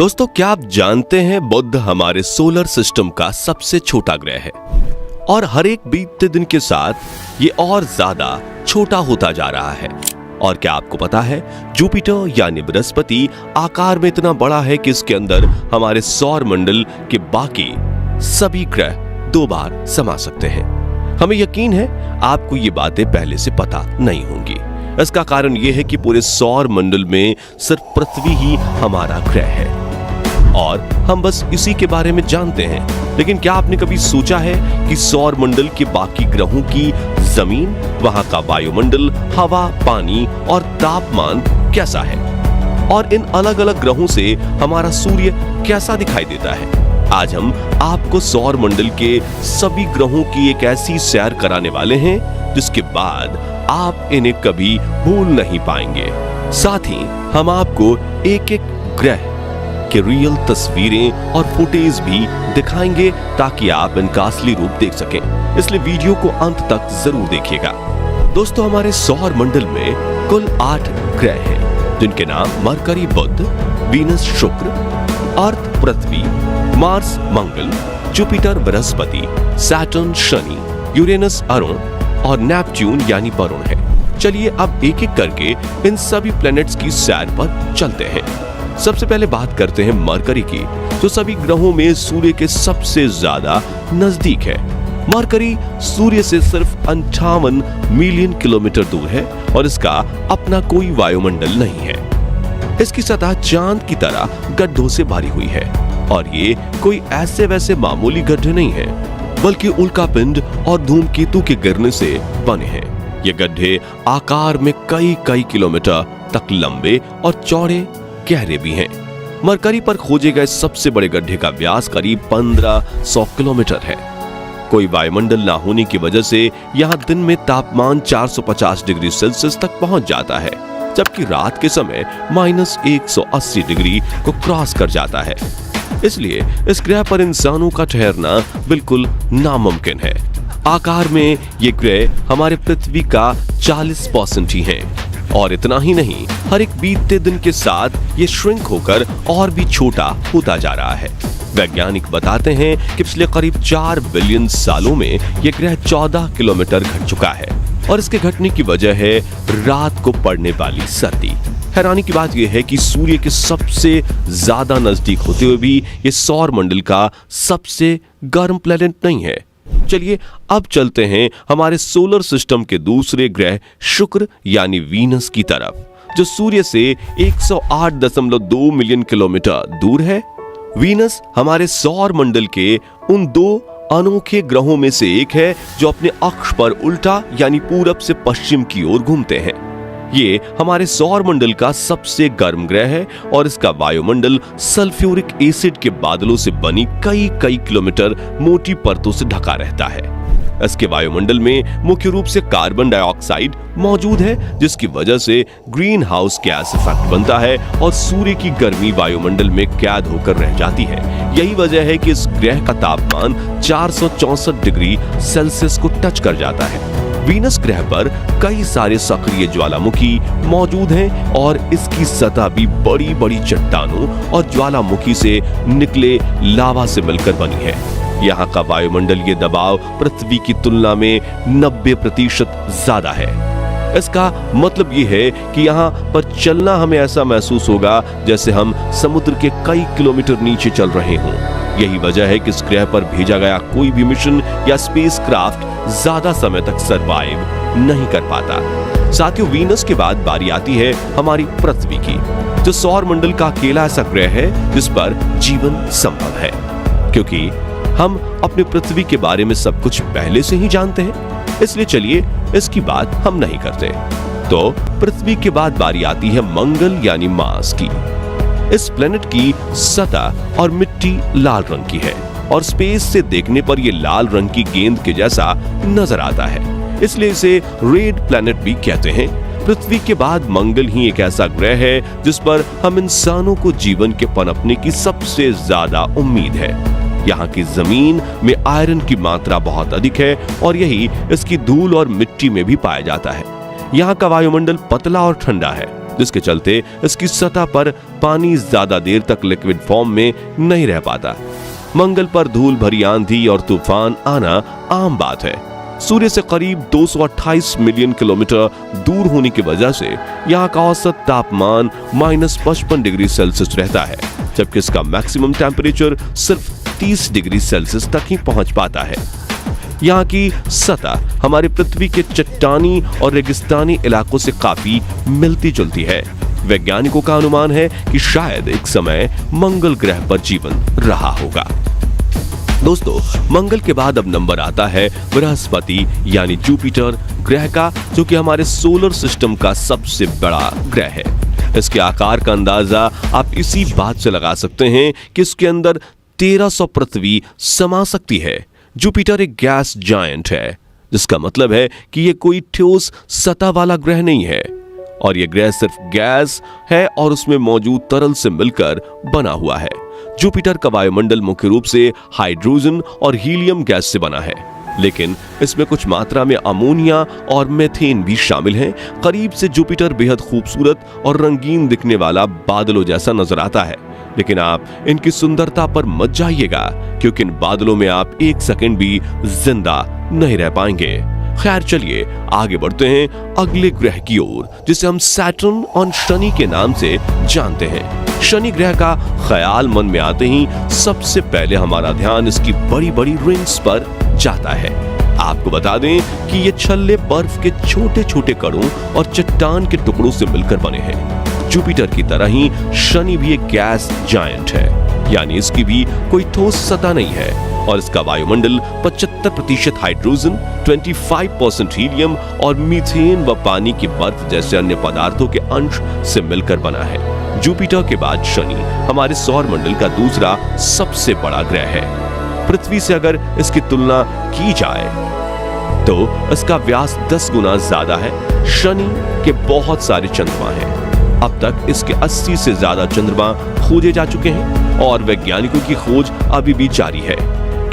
दोस्तों, क्या आप जानते हैं बुध हमारे सोलर सिस्टम का सबसे छोटा ग्रह है और हर एक बीतते दिन के साथ ये और ज्यादा छोटा होता जा रहा है। और क्या आपको पता है, जुपिटर यानी बृहस्पति आकार में इतना बड़ा है कि इसके अंदर हमारे सौर मंडल के बाकी सभी ग्रह 2 बार समा सकते हैं। हमें यकीन है आपको ये बातें पहले से पता नहीं होंगी। इसका कारण यह है कि पूरे सौर मंडल में सिर्फ पृथ्वी ही हमारा ग्रह है और हम बस इसी के बारे में जानते हैं। लेकिन क्या आपने कभी सोचा है कि सौर मंडल के बाकी ग्रहों की जमीन, वहां का वायुमंडल, हवा, पानी और तापमान कैसा है और इन अलग अलग ग्रहों से हमारा सूर्य कैसा दिखाई देता है? आज हम आपको सौर मंडल के सभी ग्रहों की एक ऐसी सैर कराने वाले हैं जिसके बाद आप इन्हें कभी भूल नहीं पाएंगे। साथ ही हम आपको एक एक ग्रह के रियल तस्वीरें और फुटेज भी दिखाएंगे ताकि आप इनका असली रूप देख सकें। इसलिए वीडियो को अंत तक जरूर देखिएगा। दोस्तों, हमारे सौर मंडल में कुल 8 ग्रह हैं जिनके नाम मरकरी बुध, वीनस शुक्र, अर्थ पृथ्वी, मार्स मंगल, जुपिटर बृहस्पति, सैटर्न शनि, यूरेनस अरुण और नेपच्यून यानी वरुण है। चलिए अब एक एक करके इन सभी प्लैनेट्स की सैर पर चलते हैं। सबसे पहले बात करते हैं मरकरी की, जो सभी ग्रहों में सूर्य के सबसे ज्यादा नजदीक है। मरकरी सूर्य से सिर्फ 58 मिलियन किलोमीटर दूर है और इसका अपना कोई वायुमंडल नहीं है। इसकी सतह चांद की तरह गड्ढों से भरी हुई है और ये कोई ऐसे वैसे मामूली गड्ढे नहीं है, बल्कि उल्कापिंड और धूमकेतु के गिरने से बने हैं। ये गड्ढे आकार में कई किलोमीटर तक लंबे और चौड़े गहरे भी हैं। मरकरी पर खोजे गए सबसे बड़े गड्ढे का व्यास करीब 1500 किलोमीटर है। कोई वायुमंडल ना होने की वजह से यहाँ दिन में तापमान 450 डिग्री सेल्सियस तक पहुंच जाता है, जबकि रात के समय -180 डिग्री को क्रॉस कर जाता है। इसलिए इस ग्रह पर इंसानों का ठहरना बिल्कुल नामुमकिन है। आकार में ये ग्रह हमारे पृथ्वी का 40% ही है और इतना ही नहीं, हर एक बीतते दिन के साथ ये श्रिंक होकर और भी छोटा होता जा रहा है। वैज्ञानिक बताते हैं कि पिछले करीब 4 बिलियन सालों में ये ग्रह 14 किलोमीटर घट चुका है और इसके घटने की वजह है रात को पड़ने वाली सर्दी। हैरानी की बात यह है कि सूर्य के सबसे ज्यादा नजदीक होते हुए भी ये सौर मंडल का सबसे गर्म प्लैनेट नहीं है। चलिए अब चलते हैं हमारे सोलर सिस्टम के दूसरे ग्रह शुक्र यानी वीनस की तरफ, जो सूर्य से 108.2 मिलियन किलोमीटर दूर है। वीनस हमारे सौर मंडल के उन 2 अनोखे ग्रहों में से एक है जो अपने अक्ष पर उल्टा यानी पूरब से पश्चिम की ओर घूमते हैं। ये हमारे सौर मंडल का सबसे गर्म ग्रह है और इसका वायुमंडल सल्फ्यूरिक एसिड के बादलों से बनी कई किलोमीटर मोटी परतों से ढका रहता है। इसके वायुमंडल में मुख्य रूप से कार्बन डाइऑक्साइड मौजूद है, जिसकी वजह से ग्रीन हाउस गैस इफेक्ट बनता है और सूर्य की गर्मी वायुमंडल में कैद होकर रह जाती है। यही वजह है कि इस ग्रह का तापमान 464 डिग्री सेल्सियस को टच कर जाता है। वीनस ग्रह पर कई सारे सक्रिय ज्वालामुखी मौजूद हैं और इसकी सतह भी बड़ी चट्टानों और ज्वालामुखी से निकले लावा से मिलकर बनी है। यहाँ का वायुमंडल ये दबाव पृथ्वी की तुलना में 90% ज्यादा है। इसका मतलब ये है कि यहाँ पर चलना हमें ऐसा महसूस होगा जैसे हम समुद्र के कई किलोमीटर नीचे चल रहे हों। यही वजह है कि इस ग्रह पर भेजा गया कोई भी मिशन या स्पेसक्राफ्ट ज्यादा समय तक सरवाइव नहीं कर पाता। साथियों, वीनस के बाद बारी आती है हमारी पृथ्वी की, जो सौर मंडल का अकेला ऐसा ग्रह है जिस पर जीवन संभव है। क्योंकि हम अपने पृथ्वी के बारे में सब कुछ पहले से ही जानते हैं, इसलिए चलिए इसकी बात हम नहीं करते। तो पृथ्वी के बाद बारी आती है मंगल यानी मार्स की। इस प्लेनेट की सतह और मिट्टी लाल रंग की है और स्पेस से देखने पर यह लाल रंग की गेंद के जैसा नजर आता है, इसलिए इसे रेड प्लेनेट भी कहते हैं। पृथ्वी के बाद मंगल ही एक ऐसा ग्रह है जिस पर हम इंसानों को जीवन के पनपने की सबसे ज्यादा उम्मीद है। यहाँ की जमीन में आयरन की मात्रा बहुत अधिक है और यही इसकी धूल और मिट्टी में भी पाया जाता है। यहाँ का वायुमंडल पतला और ठंडा है, जिसके चलते इसकी सतह पर पानी ज्यादा देर तक लिक्विड फॉर्म में नहीं रह पाता। मंगल पर धूल भरी आंधी और तूफान आना आम बात है। सूर्य से करीब 228 मिलियन किलोमीटर दूर होने की वजह से यहाँ का औसत तापमान -55 डिग्री सेल्सियस रहता है, जबकि इसका मैक्सिमम टेम्परेचर सिर्फ 30 डिग्री सेल्सियस तक ही पहुंच पाता है। यहाँ की सतह हमारी पृथ्वी के चट्टानी और रेगिस्तानी इलाकों से काफी मिलती जुलती है। वैज्ञानिकों का अनुमान है कि शायद एक समय मंगल ग्रह पर जीवन रहा होगा। दोस्तों, मंगल के बाद अब नंबर आता है बृहस्पति यानी जुपिटर ग्रह का, जो कि हमारे सोलर सिस्टम का सबसे बड़ा ग्रह है। इसके आकार का अंदाजा आप इसी बात से लगा सकते हैं कि इसके अंदर 1300 पृथ्वी समा सकती है। जुपिटर एक गैस जायंट है, जिसका मतलब है कि यह कोई ठोस सतह वाला ग्रह नहीं है, और यह ग्रह सिर्फ गैस है और उसमें मौजूद तरल से मिलकर बना हुआ है। जुपिटर का वायुमंडल मुख्य रूप से हाइड्रोजन और हीलियम गैस से बना है, लेकिन इसमें कुछ मात्रा में अमोनिया और मीथेन भी शामिल हैं। करीब से जुपिटर बेहद खूबसूरत और रंगीन दिखने वाला बादलों जैसा नजर आता है, लेकिन आप इनकी सुंदरता पर मत जाइएगा, क्योंकि इन बादलों में आप एक सेकंड भी जिंदा नहीं रह पाएंगे। खैर, चलिए आगे बढ़ते हैं अगले ग्रह की ओर, जिसे हम सैटर्न और शनि के नाम से जानते हैं। शनि ग्रह का ख्याल मन में आते ही सबसे पहले हमारा ध्यान इसकी बड़ी बड़ी रिंग्स पर जाता है। आपको बता दें कि ये छल्ले बर्फ के छोटे छोटे कणों और चट्टान के टुकड़ों से मिलकर बने हैं। जुपिटर की तरह ही शनि भी एक गैस जायंट है, यानी इसकी भी कोई ठोस सतह नहीं है, और इसका वायुमंडल 75% हाइड्रोजन, 25% हीलियम और मीथेन व पानी की बर्फ जैसे अन्य पदार्थों के अंश से मिलकर बना है। जुपिटर के बाद शनि हमारे सौर मंडल का दूसरा सबसे बड़ा ग्रह है। पृथ्वी से अगर इसकी तुलना की जाए तो इसका व्यास 10 गुना ज्यादा है। शनि के बहुत सारे चंद्रमा हैं। अब तक इसके 80 से ज्यादा चंद्रमा खोजे जा चुके हैं और वैज्ञानिकों की खोज अभी भी जारी है।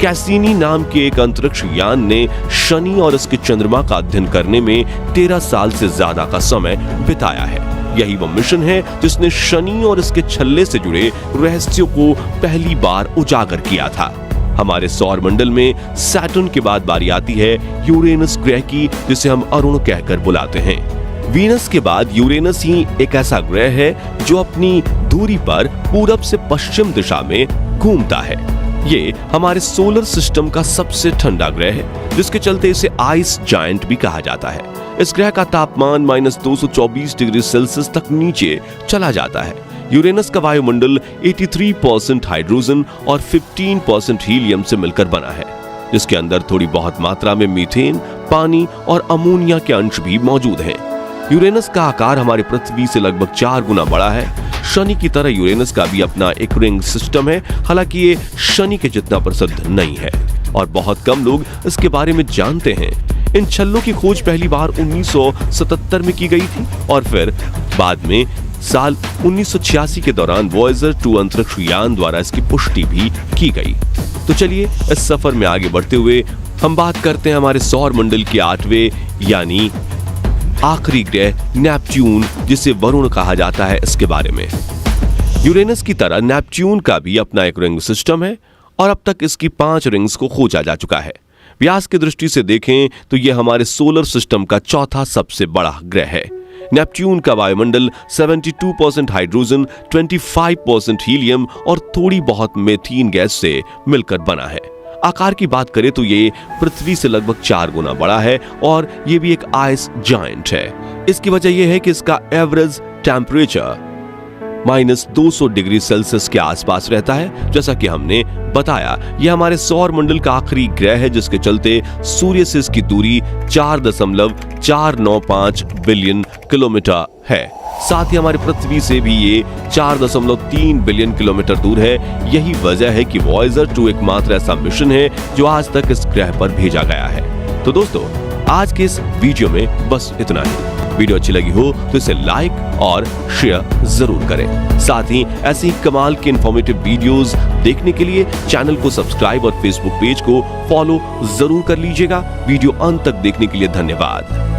कैसिनी नाम के एक अंतरिक्ष यान ने शनि और इसके चंद्रमा का अध्ययन करने में 13 साल से ज्यादा का समय बिताया है। यही वो मिशन है जिसने शनि और इसके छल्ले से जुड़े रहस्यों को पहली बार उजागर किया था। हमारे सौर मंडल में सैटर्न के बाद बारी आती है यूरेनस ग्रह की, जिसे हम अरुण कहकर बुलाते हैं। वीनस के बाद यूरेनस ही एक ऐसा ग्रह है जो अपनी दूरी पर पूरब से पश्चिम दिशा में घूमता है। ये हमारे सोलर सिस्टम का सबसे ठंडा ग्रह है, जिसके चलते इसे आइस जायंट भी कहा जाता है। इस ग्रह का तापमान -224 डिग्री सेल्सियस तक नीचे चला जाता है। यूरेनस का वायुमंडल 83% हाइड्रोजन और 15% हीलियम से मिलकर बना है, जिसके अंदर थोड़ी बहुत मात्रा में मीथेन, पानी और अमोनिया के अंश भी मौजूद हैं। यूरेनस का आकार हमारी पृथ्वी से लगभग 4 गुना बड़ा है। शनि की तरह यूरेनस का भी अपना एक रिंग सिस्टम है, हालांकि ये शनि के जितना प्रसिद्ध नहीं है और बहुत कम लोग इसके बारे में जानते हैं। इन छल्लों की खोज पहली बार 1977 में की गई थी और फिर बाद में साल 1986 के दौरान वॉयेजर 2 अंतरिक्ष यान द्वारा इसकी पुष्टि भी की गई। तो चलिए इस सफर में आगे बढ़ते हुए हम बात करते हैं हमारे सौर मंडल के 8वें यानी आखिरी ग्रह नेपच्यून, जिसे वरुण कहा जाता है, इसके बारे में। यूरेनस की तरह नेपच्यून का भी अपना एक रिंग सिस्टम है और अब तक इसकी 5 रिंग्स को खोजा जा चुका है। व्यास की दृष्टि से देखें तो यह हमारे सोलर सिस्टम का चौथा सबसे बड़ा ग्रह है। नेपच्यून का वायुमंडल 72% हाइड्रोजन, 25% हीलियम और थोड़ी बहुत मीथेन गैस से मिलकर बना है। आकार की बात करें तो ये पृथ्वी से लगभग 4 गुना बड़ा है और ये भी एक आइस जायंट है। इसकी वजह यह है कि इसका एवरेज टेम्परेचर -200 डिग्री सेल्सियस के आसपास रहता है। जैसा कि हमने बताया, यह हमारे सौर मंडल का आखिरी ग्रह है, जिसके चलते सूर्य से इसकी दूरी 4.495 बिलियन किलोमीटर है। साथ ही हमारी पृथ्वी से भी ये 4.3 बिलियन किलोमीटर दूर है। यही वजह है कि वॉयेजर 2 एकमात्र ऐसा मिशन है जो आज तक इस ग्रह पर भेजा गया है। तो दोस्तों, आज के इस वीडियो में बस इतना ही। वीडियो अच्छी लगी हो तो इसे लाइक और शेयर जरूर करें। साथ ही ऐसे ही कमाल के इंफॉर्मेटिव वीडियोस देखने के लिए चैनल को सब्सक्राइब और फेसबुक पेज को फॉलो जरूर कर लीजिएगा। वीडियो अंत तक देखने के लिए धन्यवाद।